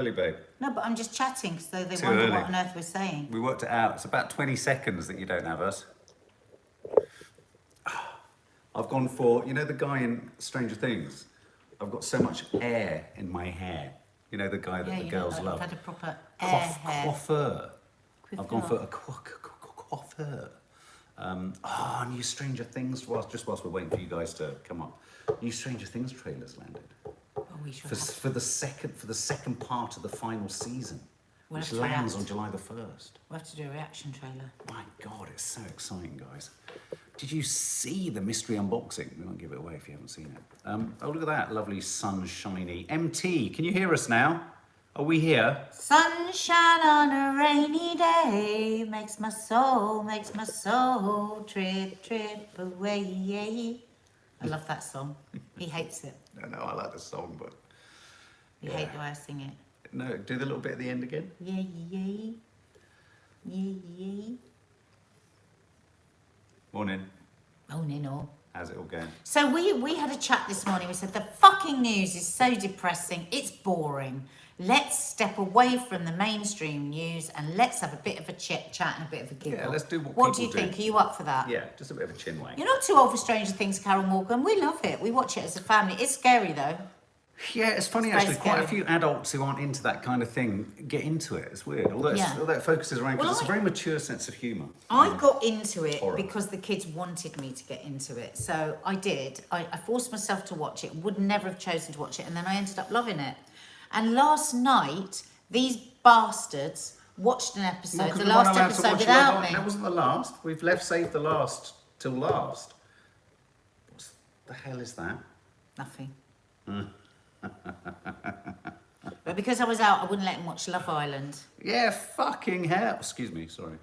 Early, babe. No, but I'm just chatting, so they Too wonder early. what on earth we're saying. We worked it out. It's about 20 seconds that you don't have us. I've gone for, you know the guy in Stranger Things? I've got so much air in my hair. You know the guy that the girls love? I've had a proper hair. Coiffeur. I've gone for a coiffeur. New Stranger Things, whilst we're waiting for you guys to come up. New Stranger Things trailers landed. Oh, we should For the second part of the final season, We'll which have to lands react. on July the 1st. We'll have to do a reaction trailer. My God, it's so exciting, guys. Did you see the mystery unboxing? We won't give it away if you haven't seen it. Oh, look at that lovely sunshiny. MT, can you hear us now? Are we here? Sunshine on a rainy day makes my soul trip away. I love that song. He hates it. No, I like the song, but... You hate the way I sing it. No, do the little bit at the end again. Yay, yay. Yay, yay. Morning. Morning all. How's it all going? So we had a chat this morning. We said the fucking news is so depressing. It's boring. Let's step away from the mainstream news and let's have a bit of a chit chat and a bit of a giggle. Yeah, let's do what What do people you think? Are you up for that? Yeah, just a bit of a chin wag. You're not too old for Stranger Things, Carol Morgan. We love it. We watch it as a family. It's scary though. Yeah, it's funny It's very actually. Quite a scary. few adults who aren't into that kind of thing get into it. It's weird. Although, although it focuses around, because it's a very mature sense of humour. I got into it Horror. because the kids wanted me to get into it. So I did. I forced myself to watch it. Would never have chosen to watch it. And then I ended up loving it. And last night, these bastards watched an episode, the last episode without me. That wasn't the last. We've saved the last till last. What the hell is that? Nothing. But because I was out, I wouldn't let him watch Love Island. Yeah, fucking hell. Excuse me, sorry.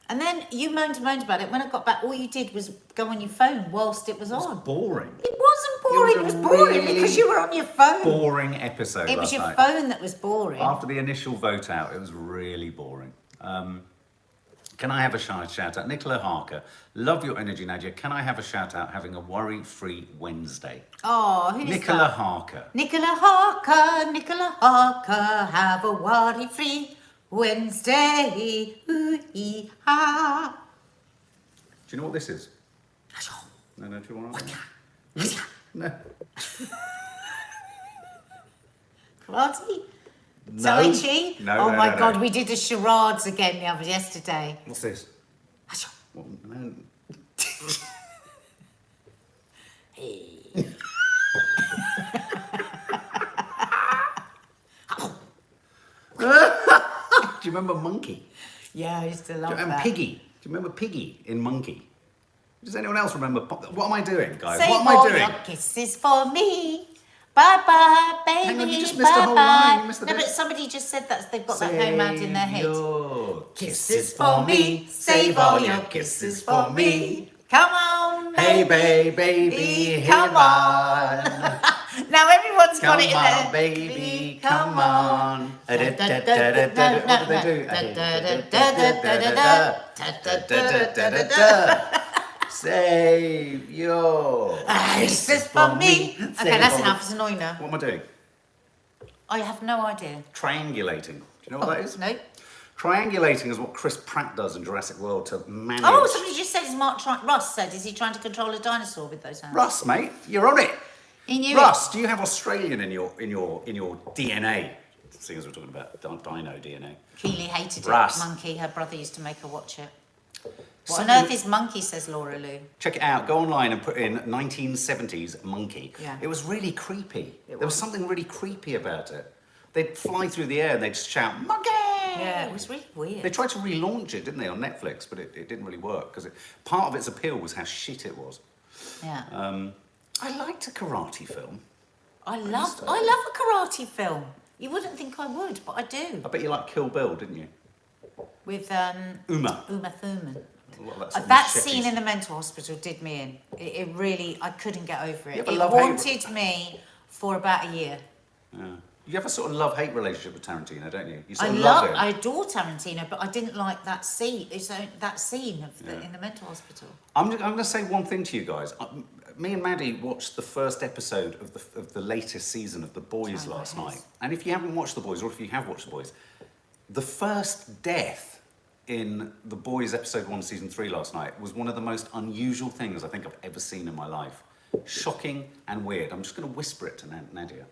And then you moaned about it. When I got back, all you did was go on your phone whilst it was It was on. boring. It wasn't boring. It was boring really because you were on your phone. Boring episode It was last your night. phone that was boring. After the initial vote out, it was really boring. Can I have a shout out? Nicola Harker, love your energy, Nadia. Can I have a shout out having a worry-free Wednesday? Oh, who's Nicola that? Harker. Nicola Harker, have a worry-free Wednesday. Ooh-ee, ah. Do you know what this is? No, do you want to? No. Karate? No. Tai Chi? No, oh no, my no, God, no. we did the charades again yesterday. What's this? What, no. Do you remember Monkey? Yeah, I used to love And that. Piggy. Do you remember Piggy in Monkey? Does anyone else remember? What am I doing, guys? Save what am I all doing? your kisses for me. Bye-bye, baby. Hang on, you just missed a whole line. You missed the No, bit. but somebody just said that they've got that homemade in their head. Your Kisses for me. Save all your kisses for me. Come on, Hey, baby. baby, Come on. Now everyone's got Come it in on, there. baby, come on. What do they do? Save your Kisses for me. Okay, Save that's all- enough. It's annoying now. What am I doing? I have no idea. Triangulating. Do you know what that is? No. Triangulating is what Chris Pratt does in Jurassic World to manage. Oh, somebody just said, Russ said, is he trying to control a dinosaur with those hands? Russ, mate, you're on it. He knew Russ, do you have Australian in your DNA? Seeing as we're talking about dino DNA. Keely hated Russ. it. Monkey, her brother used to make her watch it. What Something- on earth is Monkey, says Laura Lou. Check it out. Go online and put in 1970s Monkey. Yeah. It was really creepy. It There was was. something really creepy about it. They'd fly through the air and they'd just shout, Monkey! Yeah, it was really weird. They tried to relaunch it, didn't they, on Netflix, but it didn't really work because part of its appeal was how shit it was. Yeah. I liked a karate film. I love a karate film. You wouldn't think I would, but I do. I bet you liked Kill Bill, didn't you? With Uma. Uma Thurman. A lot of that sort of That machete scene in stuff. the mental hospital did me in. It really, I couldn't get over it. You have a It love-hate haunted me for about a year. Yeah. You have a sort of love-hate relationship with Tarantino, don't you? You sort I of love him. I adore Tarantino, but I didn't like that scene. That scene of in the mental hospital. I'm going to say one thing to you guys. me and Maddie watched the first episode of the latest season of The Boys last night. And if you haven't watched The Boys, or if you have watched The Boys, the first death in The Boys episode 1, season 3 last night was one of the most unusual things I think I've ever seen in my life. Shocking and weird. I'm just going to whisper it to Nadia.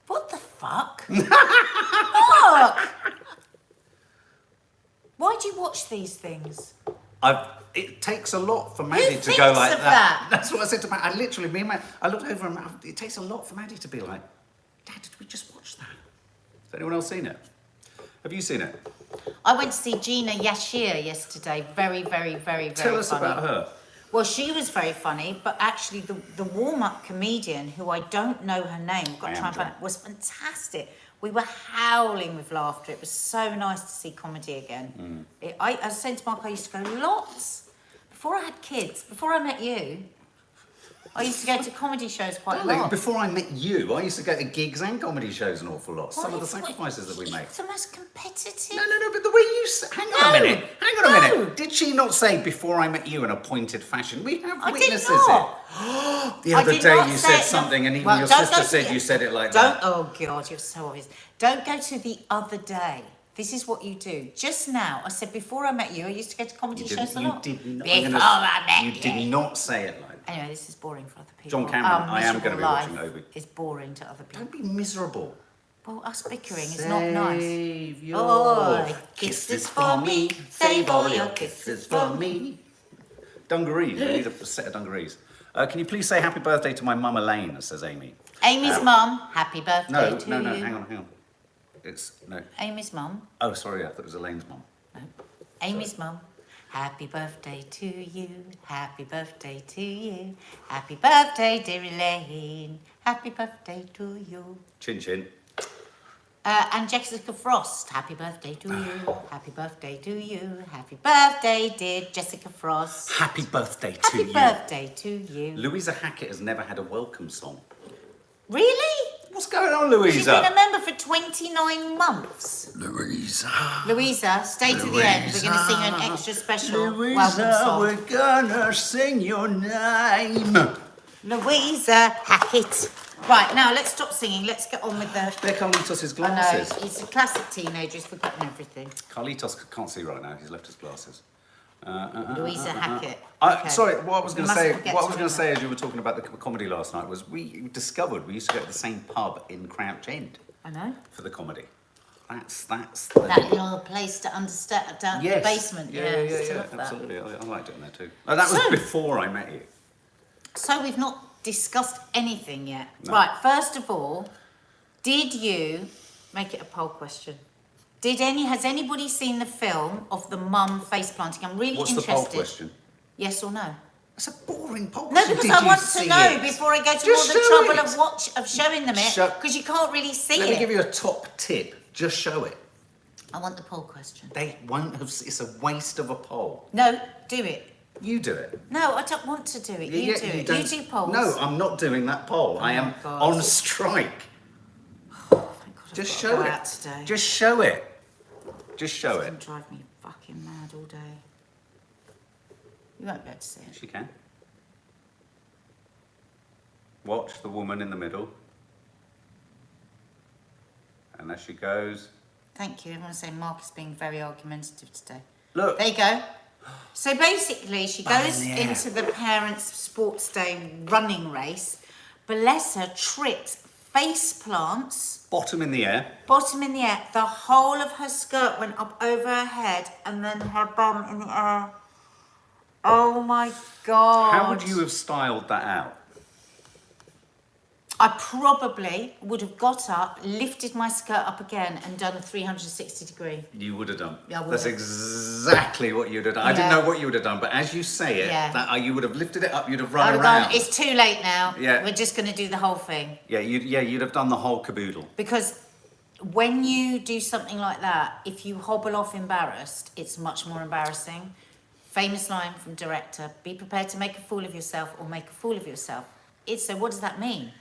What the fuck? Look! Why do you watch these things? It takes a lot for Maddie to thinks go like of that. that? That's what I said to Maddie. I literally, me and Maddie, I looked over and it takes a lot for Maddie to be like, Dad, did we just watch that? Has anyone else seen it? Have you seen it? I went to see Gina Yashir yesterday. Very, very, very, very Tell us funny. about her. Well, she was very funny, but actually the warm-up comedian, who I don't know her name, I've got to try and find it, was fantastic. We were howling with laughter. It was so nice to see comedy again. I was saying to Mark, I used to go lots. Before I had kids, before I met you, I used to go to comedy shows quite a lot. Before I met you, I used to go to gigs and comedy shows an awful lot. Some of the it's sacrifices that we make. The most competitive. No, but the way you say... Hang on a minute. Did she not say, before I met you in a pointed fashion? We have I witnesses did not. here. The other did day not you say said it, something and even Well, your don't sister go to said the- you said it like Don't, that. oh God, you're so obvious. Don't go to the other day. This is what you do. Just now, I said before I met you, I used to go to comedy shows a lot. You did not. Before I met You did not say it like that. Anyway, this is boring for other people. John Cameron, I am Miserable going to be life watching Obi. It's boring to other people. Don't be miserable. Well, us bickering is not nice. Save your Oh, kisses for me. Save all your kisses for me. Dungarees. We need a set of dungarees. Can you please say happy birthday to my mum Elaine, says Amy. Amy's mum, happy birthday to No, you. hang on. It's, no. Amy's mum. Oh, sorry, I thought it was Elaine's mum. No. Amy's mum. Happy birthday to you. Happy birthday to you. Happy birthday, dear Elaine. Happy birthday to you. Chin chin. And Jessica Frost, happy birthday to you. Happy birthday to you. Happy birthday, dear Jessica Frost. Happy birthday to Happy you. birthday to you. Louisa Hackett has never had a welcome song. Really? What's going on, Louisa? She's been a member for 29 months. Louisa. Louisa, stay to the end. We're going to sing you an extra special welcome Louisa, song. we're gonna sing your name. Louisa Hackett. Right, now let's stop singing. Let's get on with the... There Carlitos' I know, glasses. he's a classic teenager. He's forgotten everything. Carlitos can't see right now. He's left his glasses. Louisa Hackett. Okay. Sorry, what I was going to We say. mustn't forget What I was to going to remember. say as you were talking about the comedy last night was we discovered we used to go to the same pub in Crouch End I know. for the comedy. That's That little place to understand, down yes. the basement. Yeah, still love that. absolutely. I liked it in there too. Oh, that was So- before I met you. So we've not discussed anything yet. No. Right, first of all, did you make it a poll question? Has anybody seen the film of the mum face planting? I'm really What's the interested. poll question? Yes or no? It's a boring poll No, question. because Did I you want to see know it? before I go to Just all the show trouble it. of showing them it, Show- because you can't really see Let it. me give you a top tip. Just show it. I want the poll question. They won't have. It's a waste of a poll. No, do it. You do it. No, I don't want to do it. You do it. don't- You do polls. No, I'm not doing that poll. I am God. on strike. Thank God I've Just got to show go it. out today. Just show it. Just show It's it. going to drive me fucking mad all day. You won't be able to see it. She can. Watch the woman in the middle. And as she goes, Thank you. I want to say Mark is being very argumentative today. look. There you go. So basically, she goes yeah. into the parents' sports day running race. Bless her, trips, face plants, Bottom in the air. bottom in the air. The whole of her skirt went up over her head and then her bum in the air. Oh my God. How would you have styled that out? I probably would have got up, lifted my skirt up again and done a 360 degree. You would have done. Yeah, I would That's have. exactly what you'd have done. I didn't Yeah. know what you would have done, but as you say it, Yeah. you would have lifted it up. You'd have I run would have around. gone, it's too late now. Yeah. We're just going to do the whole thing. You'd have done the whole caboodle. Because when you do something like that, if you hobble off embarrassed, it's much more embarrassing. Famous line from director, be prepared to make a fool of yourself or make a fool of yourself. So what does that mean?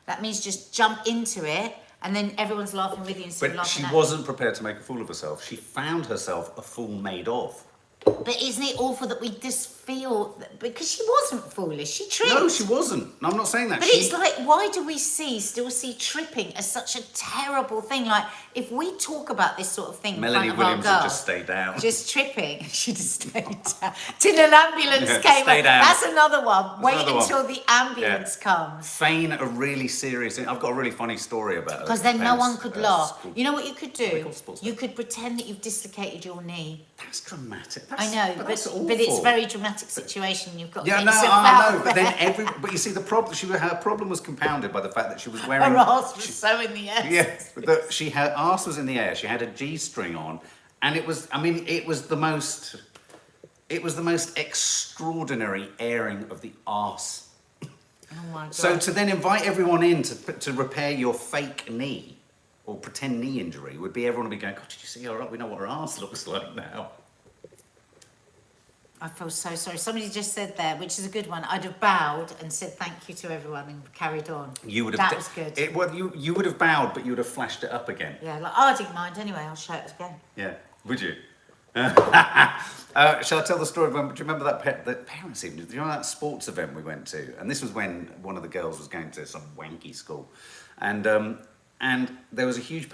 That means just jump into it And then everyone's laughing with you instead of But laughing she at wasn't prepared to make a fool of herself. She found herself a fool made of. But isn't it awful that we just feel because she wasn't foolish, she tripped. No, she wasn't. I'm not saying that. But it's like, why do we still see tripping as such a terrible thing? Like, if we talk about this sort of thing Melanie in front Williams of our would girls, just stay down. just tripping, she just stayed down. Till an ambulance Yeah, came. stay down. That's another one. Wait another one. until the ambulance comes. Feign a really serious. I've got a really funny story about it. Because then no one could laugh. School. You know what you could do? called sports You could pretend that you've dislocated your knee. That's dramatic. I know, that's awful. but it's a very dramatic situation. You've got to Yeah, get no, yourself I out know. But there. then but you see, her problem was compounded by the fact that she was wearing. Her ass was so in the air. Yes, her ass was in the air. She had a G-string on, and it was. I mean, it was the most extraordinary airing of the arse. Oh my God. So to then invite everyone in to repair your fake knee or pretend knee injury would be everyone would be going, God, did you see her up? We know what her arse looks like now. I feel so sorry. Somebody just said there, which is a good one. I'd have bowed and said thank you to everyone and carried on. You would have. That was good. You would have bowed, but you would have flashed it up again. Yeah, like, oh, I didn't mind anyway. I'll show it again. Yeah, would you? Shall I tell the story of when? Do you remember that parents' evening? Do you remember that sports event we went to? And this was when one of the girls was going to some wanky school, and there was a huge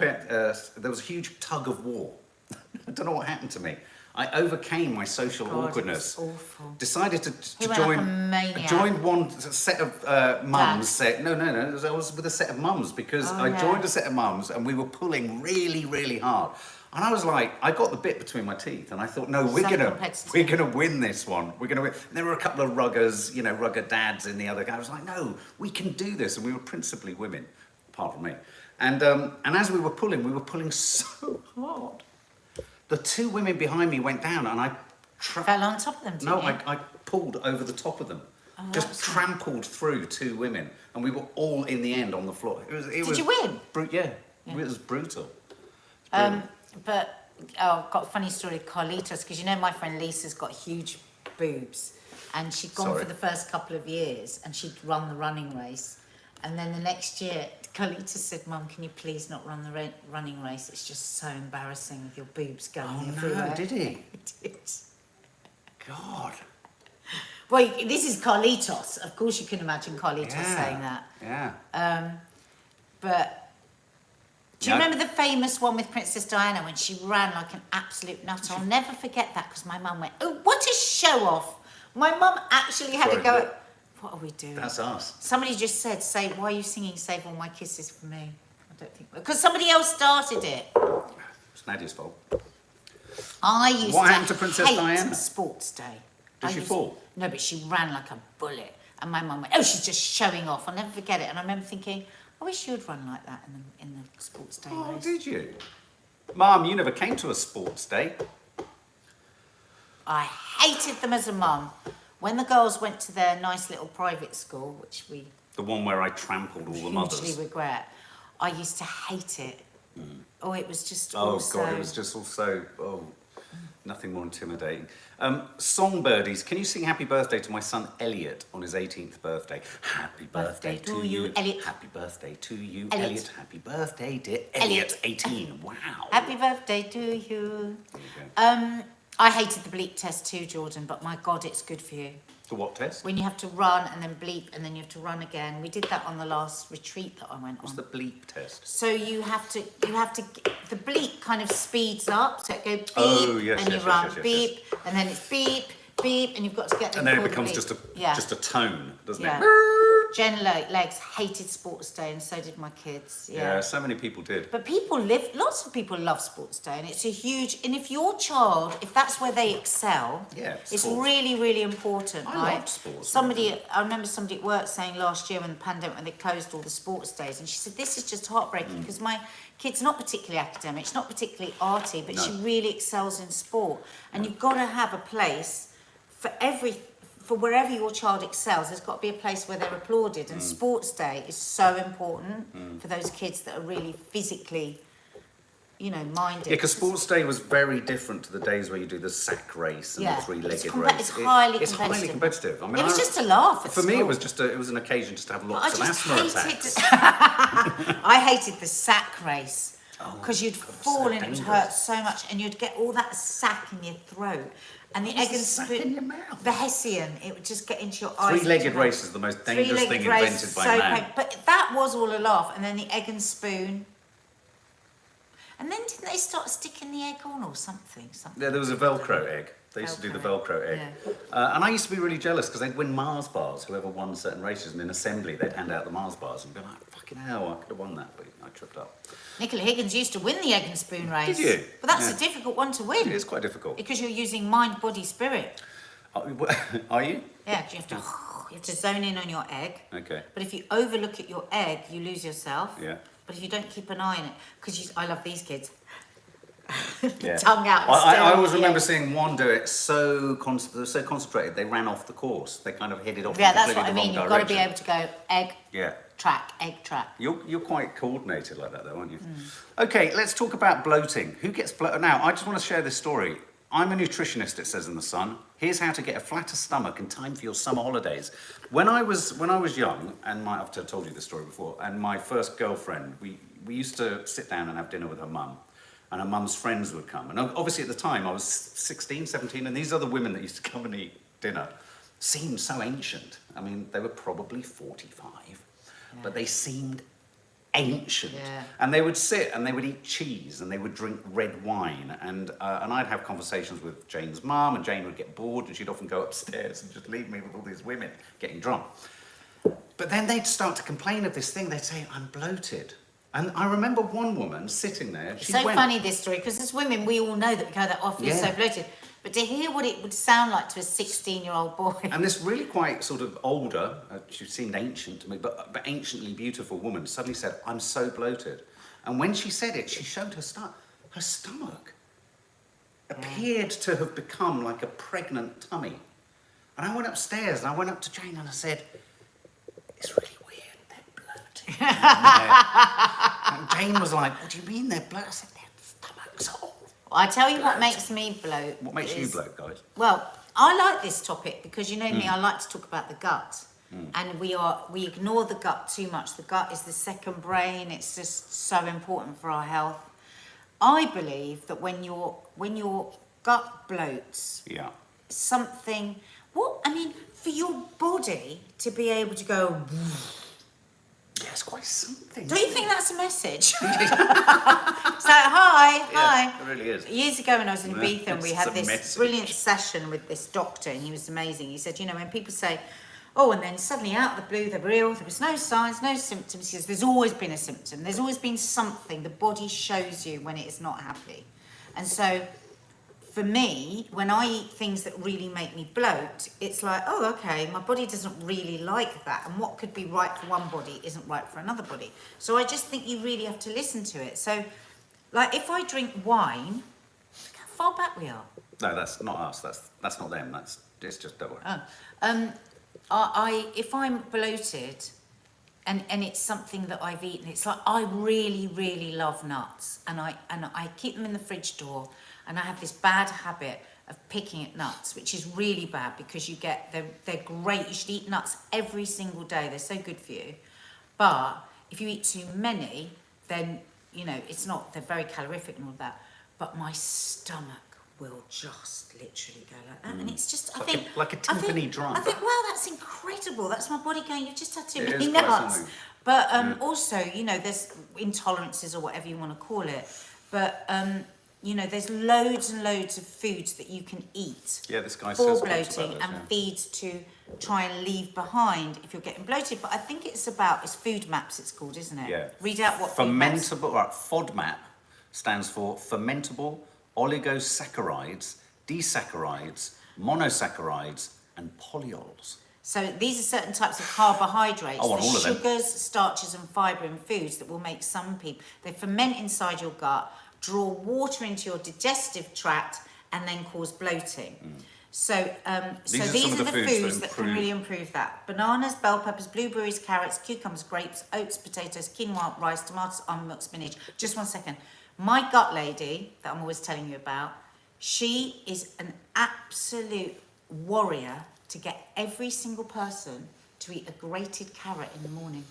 tug of war. I don't know what happened to me. I overcame my social awkwardness. It was awful. Decided to went join. like a maniac. Joined one set of mums. Dads. No. I was with a set of mums because I joined a set of mums and we were pulling really, really hard. And I was like, I got the bit between my teeth, and I thought, no, we're gonna win this one. We're gonna win. And there were a couple of ruggers, rugger dads in the other guy. I was like, no, we can do this. And we were principally women, apart from me. And as we were pulling so hard. The two women behind me went down, and I fell on top of them. Didn't you? I pulled over the top of them. Just trampled through two women, and we were all in the end on the floor. Did you win? Yeah, it was brutal. But I've got a funny story of Carlitos, because my friend Lisa's got huge boobs, and she'd gone for the first couple of years, and she'd run the running race, and then the next year Carlitos said, Mum, can you please not run the running race? It's just so embarrassing with your boobs going everywhere. No, did he? He did. God. Well, this is Carlitos. Of course you can imagine Carlitos saying that. Yeah. But do you remember the famous one with Princess Diana when she ran like an absolute nut? I'll never forget that because my mum went, oh, what a show off. My mum actually had to go, what are we doing? That's us. Somebody just said, why are you singing Save All My Kisses for Me? I don't think, because somebody else started it. It's Nadia's fault. I used What to happened to Princess hate Diana? Sports Day. Did she fall? No, but she ran like a bullet. And my mum went, oh, she's just showing off. I'll never forget it. And I remember thinking, I wish you'd run like that in the Sports Day Oh, race. did you? Mum, you never came to a sports day. I hated them as a mum. When the girls went to their nice little private school, which we The one where I trampled all the mothers. hugely regret, I used to hate it. Oh, it was just Oh, also... God, it was just also... nothing more intimidating. Songbirdies, can you sing Happy Birthday to my son Elliot on his 18th birthday? Happy birthday to you, Elliot. Happy birthday to you, Elliot. Elliot. Happy birthday, dear Elliot. Elliot. 18, wow. Happy birthday to you. There you go. I hated the bleep test too, Jordan, but my God, it's good for you. The what test? When you have to run and then bleep and then you have to run again. We did that on the last retreat that I went on. What's the bleep test? So you have to, the bleep kind of speeds up, so it goes beep, Oh, yes, and yes, you run yes, yes, beep, and then it's beep, beep, and you've got to get them And then it before the becomes bleep. just a tone, doesn't Yeah. it? Jen Legs hated Sports Day, and so did my kids. Yeah, so many people did. But lots of people love Sports Day, and it's a huge, and if your child, if that's where they excel, it's sports. really, really important. I loved sports. I remember somebody at work saying last year when the pandemic, when they closed all the sports days, and she said, this is just heartbreaking because my kid's not particularly academic, she's not particularly arty, but she really excels in sport. And you've got to have a place for wherever your child excels, there's got to be a place where they're applauded. And Sports Day is so important for those kids that are really physically, mind it. Yeah, because sports day was very different to the days where you do the sack race and the three-legged race. It's highly It's highly competitive. I mean, it was just a laugh at for me, school. it was just it was an occasion just to have lots of asthma attacks. I hated the sack race because you'd fall and it would hurt so much, and you'd get all that sack in your throat. And the egg and spoon, in your mouth? the Hessian, it would just get into your eyes. Three-legged race is the most dangerous thing invented by man. But that was all a laugh. And then the egg and spoon. And then didn't they start sticking the egg on or something? Yeah, there was a Velcro egg. They used to do the Velcro egg. Yeah. And I used to be really jealous because they'd win Mars bars, whoever won certain races. And in assembly, they'd hand out the Mars bars and be like, fucking hell, I could have won that, but I tripped up. Nicola Higgins used to win the egg and spoon race. Did you? But that's a difficult one to win. It is quite difficult. Because you're using mind, body, spirit. Are you? Yeah, 'cause you have to zone in on your egg. Okay. But if you overlook at your egg, you lose yourself. Yeah. But if you don't keep an eye on it, because I love these kids. Yeah. Tongue out. I always remember seeing one do it so concentrated they ran off the course. They kind of headed off. Yeah, in that's what I completely mean. the You've wrong got to be able to go egg, egg, track. You're quite coordinated like that, though, aren't you? Okay, let's talk about bloating. Who gets bloated? Now, I just want to share this story. I'm a nutritionist, it says in The Sun. Here's how to get a flatter stomach in time for your summer holidays. When I was young, and I've told you this story before, and my first girlfriend, we used to sit down and have dinner with her mum. And her mum's friends would come. And obviously at the time, I was 16, 17, and these other women that used to come and eat dinner seemed so ancient. I mean, they were probably 45, but they seemed ancient. Yeah. And they would sit and they would eat cheese and they would drink red wine. And I'd have conversations with Jane's mum, and Jane would get bored, and she'd often go upstairs and just leave me with all these women getting drunk. But then they'd start to complain of this thing. They'd say, I'm bloated. And I remember one woman sitting there. It's so funny, this story, because as women, we all know that we go that off, you're so bloated. But to hear what it would sound like to a 16-year-old boy. And this really quite sort of older, she seemed ancient to me, but anciently beautiful woman suddenly said, I'm so bloated. And when she said it, she showed her stomach. Her stomach appeared to have become like a pregnant tummy. And I went upstairs and I went up to Jane and I said, it's really weird, they're bloated. And Jane was like, what do you mean they're bloated? I said, their stomachs are all. I tell you what makes me bloat. What makes you bloat, guys? Well, I like this topic because you know me, I like to talk about the gut. And we ignore the gut too much. The gut is the second brain. It's just so important for our health. I believe that when your gut bloats, something, for your body to be able to go, yeah, it's quite something. Don't you think that's a message? So, hi. It really is. Years ago when I was in Ibiza, and we It's had a this message. brilliant session with this doctor, and he was amazing. He said, when people say, oh, and then suddenly out of the blue, they were ill, there was no signs, no symptoms. He says, there's always been a symptom. There's always been something. The body shows you when it is not happy. And so, for me, when I eat things that really make me bloat, it's like, oh, okay, my body doesn't really like that. And what could be right for one body isn't right for another body. So I just think you really have to listen to it. So, like, if I drink wine, look how far back we are. No, that's not us. That's not them. It's just don't worry. If I'm bloated and it's something that I've eaten, it's like I really, really love nuts, and I keep them in the fridge door, and I have this bad habit of picking at nuts, which is really bad because they're great. You should eat nuts every single day. They're so good for you. But if you eat too many, then they're very calorific and all that. But my stomach will just literally go like that, and it's just like a timpani drum. I think, wow, that's incredible. That's my body going, you've just had too many is quite nuts. something. But also, there's intolerances or whatever you want to call it. But there's loads and loads of foods that you can eat. Yeah, this guy for says bloating and feeds to try and leave behind if you're getting bloated. But I think it's food maps. It's called, isn't it? Yeah. Read out what fermentable. Right, FODMAP stands for fermentable oligosaccharides, disaccharides, monosaccharides, and polyols. So these are certain types of carbohydrates, I want all of them. sugars, starches and fibre in foods that will make some people, they ferment inside your gut, draw water into your digestive tract and then cause bloating. So these are the foods that can really improve that. Bananas, bell peppers, blueberries, carrots, cucumbers, grapes, oats, potatoes, quinoa, rice, tomatoes, almond milk, spinach. Just one second. My gut lady, that I'm always telling you about, she is an absolute warrior to get every single person to eat a grated carrot in the morning.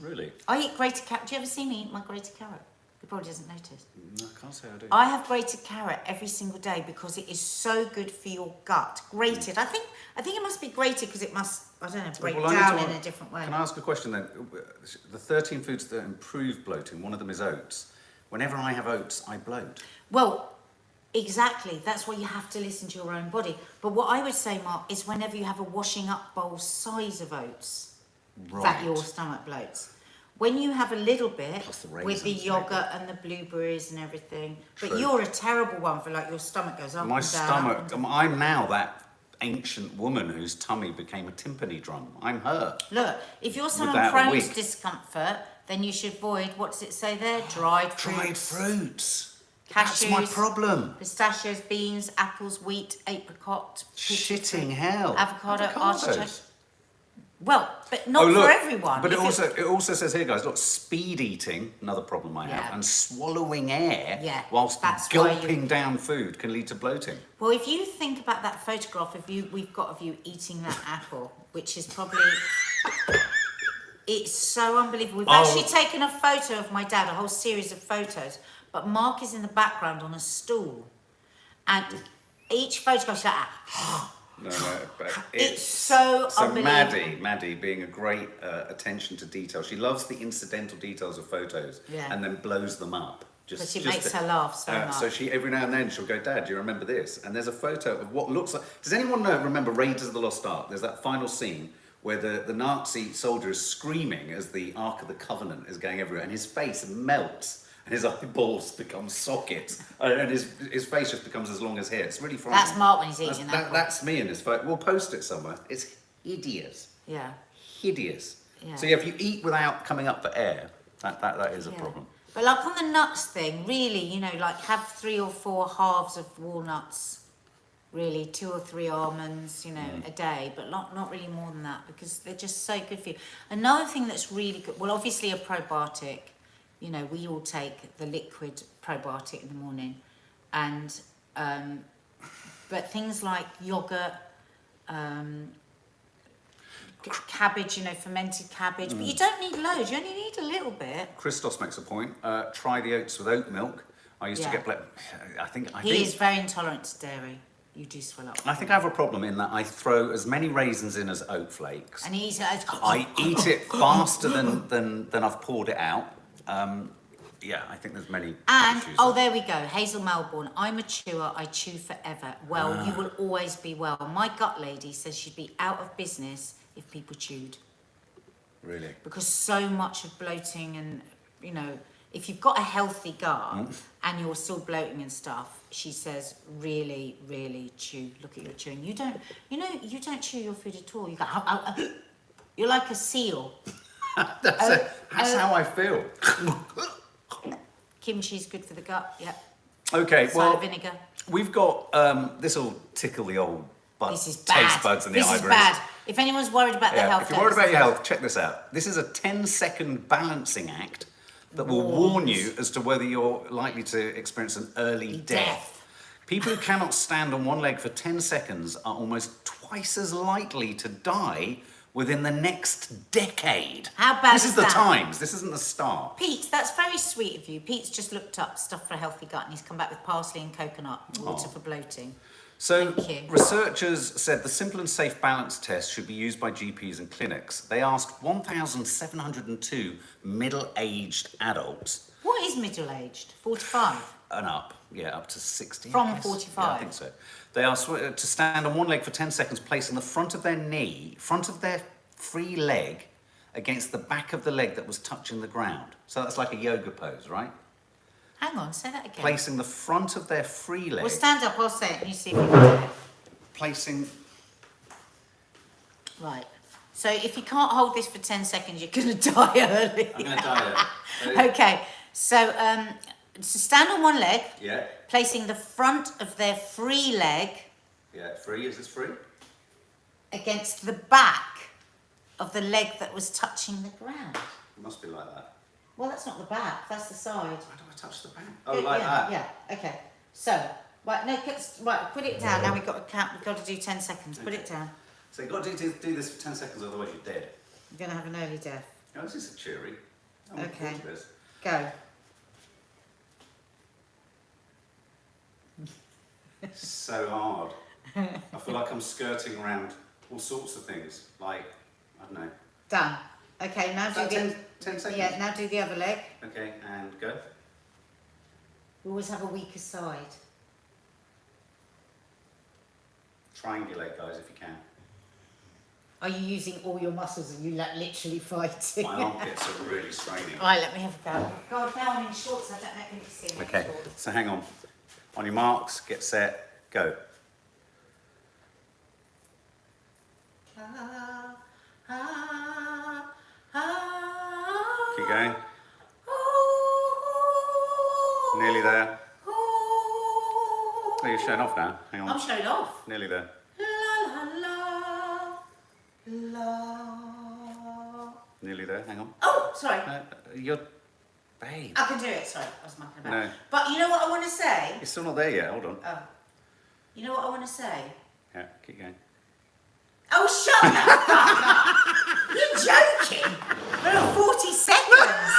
Really? I eat grated carrot. Do you ever see me eat my grated carrot? You probably doesn't notice. No, I can't say I do. I have grated carrot every single day because it is so good for your gut. Grated. I think it must be grated because it must, I don't know, break down in a different way. Can I ask a question then? The 13 foods that improve bloating, one of them is oats. Whenever I have oats, I bloat. Well, exactly. That's why you have to listen to your own body. But what I would say, Mark, is whenever you have a washing up bowl size of oats, that your stomach bloats. When you have a little bit Plus the with raisins, the yogurt maybe. and the blueberries and everything, True. but you're a terrible one for like your stomach goes up My and down. stomach, up and down. I'm now that ancient woman whose tummy became a timpani drum. I'm her. Look, if you're someone Without a Crohn's wig. discomfort, then you should avoid, what does it say there? Dried fruits. Dried fruits. Cashews. That's my problem. Pistachios, beans, apples, wheat, apricot. Shitting hell. Avocado, Avocados. artichoke. Well, but not for everyone. But If it also says here, guys, look, speed eating, another problem I have, Yeah. and swallowing air Yeah, whilst that's why gulping down food can lead to bloating. Well, if you think about that photograph of you, we've got of you eating that apple, which is probably, it's so unbelievable. We've actually taken a photo of my dad, a whole series of photos, but Mark is in the background on a stool, and each photograph is like, No, but it's so unbelievable. Maddie being a great attention to detail. She loves the incidental details of photos Yeah. and then blows them up. But it makes her laugh so much. So she, every now and then, she'll go, Dad, do you remember this? And there's a photo of what looks like... Does anyone remember Raiders of the Lost Ark? There's that final scene where the Nazi soldier is screaming as the Ark of the Covenant is going everywhere, and his face melts, and his eyeballs become sockets, and his face just becomes as long as hair. It's really frightening. That's Mark when he's eating an apple. That's me in this photo. We'll post it somewhere. It's hideous. Yeah. Hideous. Yeah. So if you eat without coming up for air, that is a problem. But like on the nuts thing, really, you know, like have 3 or 4 halves of walnuts, really 2 or 3 almonds, you know, a day, but not really more than that because they're just so good for you. Another thing that's really good, well, obviously a probiotic, you know, we all take the liquid probiotic in the morning, and but things like yogurt, cabbage, you know, fermented cabbage, but you don't need loads, you only need a little bit. Christos makes a point. Try the oats with oat milk. I used to get... He is very intolerant to dairy. You do swell up. I think I have a problem in that I throw as many raisins in as oat flakes. And he's... I eat it faster than I've poured it out. Yeah, I think there's many issues there we go. Hazel Melbourne. I'm a chewer. I chew forever. Well, you will always be well. My gut lady says she'd be out of business if people chewed. Really? Because so much of bloating and, you know, if you've got a healthy gut and you're still bloating and stuff, she says, really, really chew. Look at your chewing. You don't chew your food at all. You go, you're like a seal. That's how I feel. Kimchi's good for the gut, yep. Okay, Cider vinegar. We've got, this will tickle the old This is bad. taste buds and the eyebrows. This is bad. If anyone's worried about their health... If you're worried about your health, check this out. This is a 10-second balancing act that will warn you as to whether you're likely to experience an early death. People who cannot stand on one leg for 10 seconds are almost twice as likely to die within the next decade. How bad This is the that? Times. This isn't the Star. Pete, that's very sweet of you. Pete's just looked up stuff for a healthy gut and he's come back with parsley and coconut water for bloating. So, Thank you. researchers said the simple and safe balance test should be used by GPs and clinics. They asked 1,702 middle-aged adults. What is middle-aged? 45? And up, up to 60. I From guess. 45? Yeah, I think so. They asked to stand on one leg for 10 seconds, placing the front of their knee, front of their free leg, against the back of the leg that was touching the ground. So that's like a yoga pose, right? Hang on, say that again. Placing the front of their free leg. Well, stand up, I'll say it and you see if you can do it. Placing... Right. So if you can't hold this for 10 seconds, you're going to die early. I'm going to die there. Okay. So stand on one leg. Yeah. Placing the front of their free leg. Yeah, free. Is this free? Against the back of the leg that was touching the ground. It must be like that. Well, that's not the back, that's the side. Why do I touch the back? Oh, like yeah, that? Yeah, okay. So, right, no, right, put it down. Now we've got to count, we've got to do 10 seconds. Put it down. So you've got to do this for 10 seconds, otherwise you're dead. I'm going to have an early death. Oh, this is a cheery. I'm looking Okay. forward to this. Go. So hard. I feel like I'm skirting around all sorts of things. Like, I don't know. Done. Okay, now do the... 10 seconds? Yeah, now do the other leg. Okay, and go. We always have a weaker side. Triangulate, guys, if you can. Are you using all your muscles and you like literally fighting? My armpits are really straining. Right, let me have a go. God, now I'm in shorts. I don't know if you can see my Okay, shorts. so hang on. On your marks, get set, go. Keep going. Nearly there. Oh, you're showing off now. Hang on. I'm showing off. Nearly there. La la la la. Nearly there. Hang on. Oh, sorry. You're... Babe. I can do it. Sorry, I was mucking about. No. But you know what I want to say? You're still not there yet. Hold on. Oh. You know what I want to say? Yeah, keep going. Oh, shut the fuck up! You're joking. There are 40 seconds.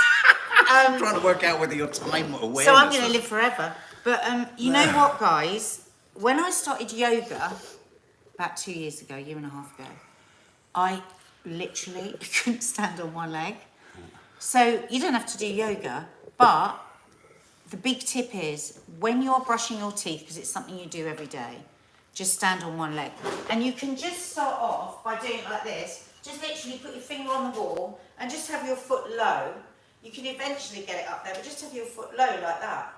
I'm trying to work out whether your time awareness... So I'm going to live forever. But you know what, guys? When I started yoga about 2 years ago, a year and a half ago, I literally couldn't stand on one leg. So you don't have to do yoga, but the big tip is when you're brushing your teeth, because it's something you do every day, just stand on one leg. And you can just start off by doing it like this. Just literally put your finger on the wall and just have your foot low. You can eventually get it up there, but just have your foot low like that.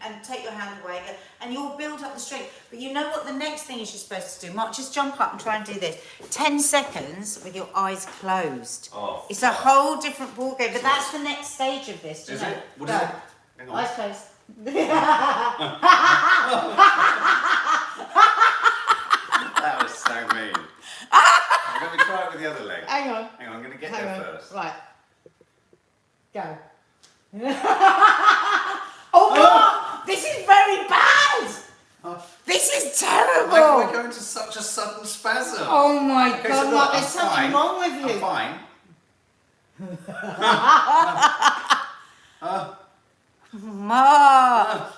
And take your hand away, and you'll build up the strength. But you know what the next thing is you're supposed to do? Mark, just jump up and try and do this. 10 seconds with your eyes closed. Oh, it's a whole different ball game, but that's the next stage of this. Do you is know? it? What is it? Hang on. Eyes closed. That was so mean. I'm going to try it with the other leg. Hang on. Hang on, I'm going to get Hang there on. first. Right. Go. Oh, Mark! This is very bad! Oh. This is Why terrible! are we going to such a sudden spasm? Oh my Okay, God, so Mark, look, there's I'm something fine. wrong with you. I'm fine. Mark!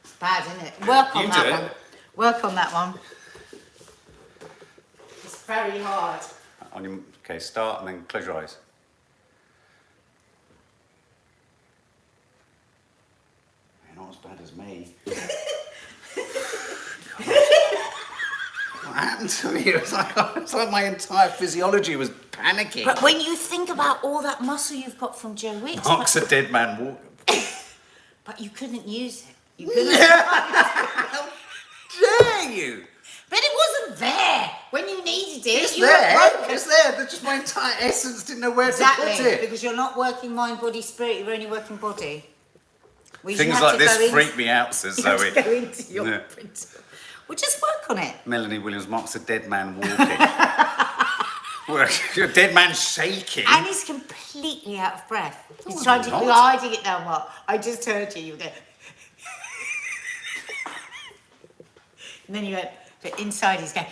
It's bad, isn't it? Work on You that do it. one. Work on that one. It's very hard. On your, okay, start and then close your eyes. You're not as bad as me. What happened to me? It's like my entire physiology was panicking. But when you think about all that muscle you've got from Joe Wicks, Mark's a dead man walking. but you couldn't use it. You couldn't. How dare you? But it wasn't there when you needed it. It's You there. were broken. It's there. That's just my entire essence. Didn't know where to Exactly, put it. because you're not working mind, body, spirit. You're only working body. Well, you Things have like to this go in- freak me out, says You have Zoe. to go into your Yeah. printer. Well, just work on it. Melanie Williams, Mark's a dead man walking. You're a dead man shaking. And he's completely out of breath. He's No, trying I'm to not. be hiding it now, Mark. I just heard you. You go. And then you went, but inside he's going.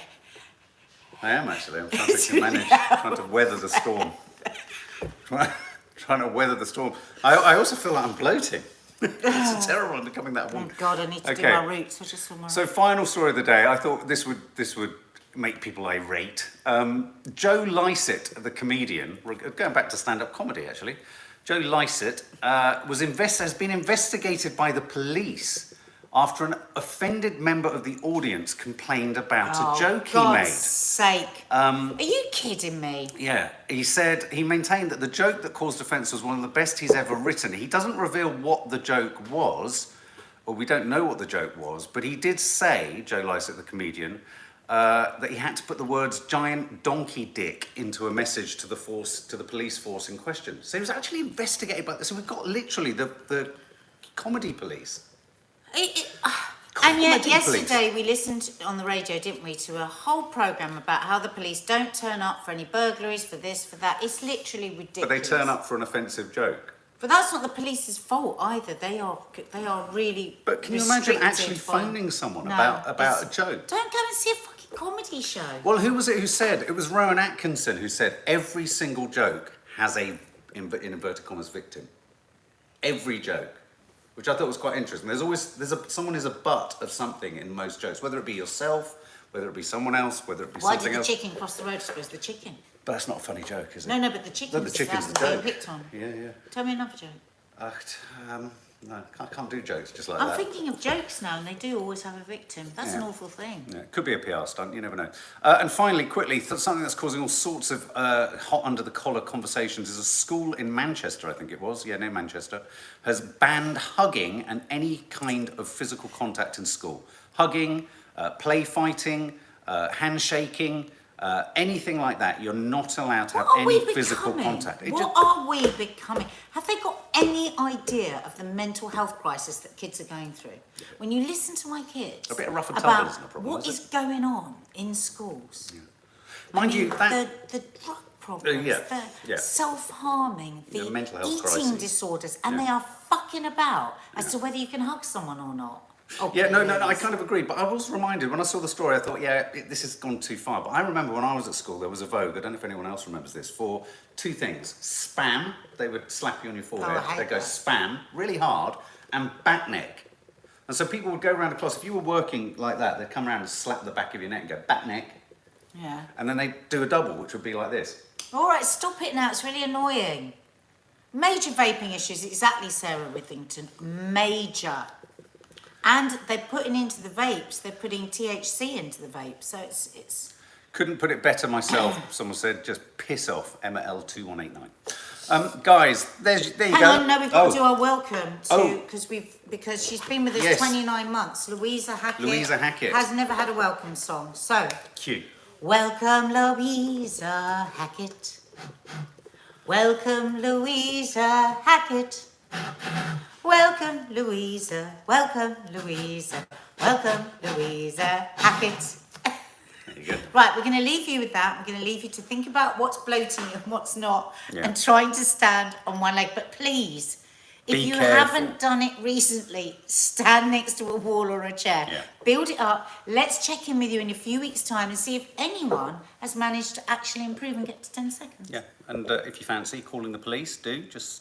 I am actually. I'm trying to manage, trying to weather the storm. Trying to weather the storm. I also feel like I'm bloating. It's terrible I'm becoming that one. Oh God, I need to do Okay. my roots. I just saw my So final story of the day. I thought this would make people irate. Joe Lycett, the comedian, we're going back to stand-up comedy actually. Joe Lycett has been investigated by the police after an offended member of the audience complained about a joke he made. God's sake. Are you kidding me? Yeah, he maintained that the joke that caused offence was one of the best he's ever written. He doesn't reveal what the joke was, or we don't know what the joke was, but he did say, Joe Lycett, the comedian, that he had to put the words giant donkey dick into a message to the police force in question. So he was actually investigated by this. So we've got literally the comedy police. And yet, Imagine police. yesterday we listened on the radio, didn't we, to a whole programme about how the police don't turn up for any burglaries, for this, for that. It's literally ridiculous. But they turn up for an offensive joke. But that's not the police's fault either. They are really. But can you imagine actually restricted by- phoning someone No, about a it's- joke? Don't go and see a fucking comedy show. Well, who was it who said? It was Rowan Atkinson who said every single joke has a, in inverted commas, victim. Every joke. Which I thought was quite interesting. Someone is a butt of something in most jokes, whether it be yourself, whether it be someone else, whether it be Why something did the else. chicken cross the road? I suppose the chicken. But that's not a funny joke, is it? No, but the chicken. No, the chicken's the being joke. picked on. Yeah. Tell me another joke. No, I can't do jokes just like I'm that. thinking of jokes now, and they do always have a victim. That's an awful thing. Yeah, it could be a PR stunt, you never know. And finally, quickly, something that's causing all sorts of hot under the collar conversations is a school in Manchester, I think it was, near Manchester, has banned hugging and any kind of physical contact in school. Hugging, play fighting, handshaking, anything like that. You're not allowed to have any physical contact. What are we becoming? Have they got any idea of the mental health crisis that kids are going through? When you listen to my kids A bit of rough and tumble isn't a problem, what is is going on in schools, Mind you, that the drug problems, the self-harming, the mental health eating crisis. disorders, and they are fucking about as to whether you can hug someone or not. Oh, no, I please. kind of agreed, but I was reminded when I saw the story, I thought, this has gone too far. But I remember when I was at school, there was a vogue, I don't know if anyone else remembers this, for two things. Spam, they would slap you on your forehead, I hate they'd go that. spam, really hard, and back neck. And so people would go around the class, if you were working like that, they'd come around and slap the back of your neck and go back neck, Yeah. and then they'd do a double, which would be like this. All right, stop it now. It's really annoying. Major vaping issues, exactly, Sarah Withington. Major. And they're putting into the vapes, they're putting THC into the vape. So it's... Couldn't put it better myself, someone said, just piss off, Emma L2189. Guys, there you go. Hang on, no, we've got to do our welcome Oh. because she's been with us Yes. 29 months. Louisa Hackett. Has never had a welcome song. So, Cute. welcome Louisa Hackett. Welcome Louisa Hackett. Welcome Louisa. Welcome Louisa. Welcome Louisa Hackett. There you go. Right, we're going to leave you with that. We're going to leave you to think about what's bloating and what's not, Yeah. and trying to stand on one leg. But please, if Be you careful. haven't done it recently, stand next to a wall or a chair. Yeah. Build it up. Let's check in with you in a few weeks' time and see if anyone has managed to actually improve and get to 10 seconds. Yeah, and if you fancy calling the police, just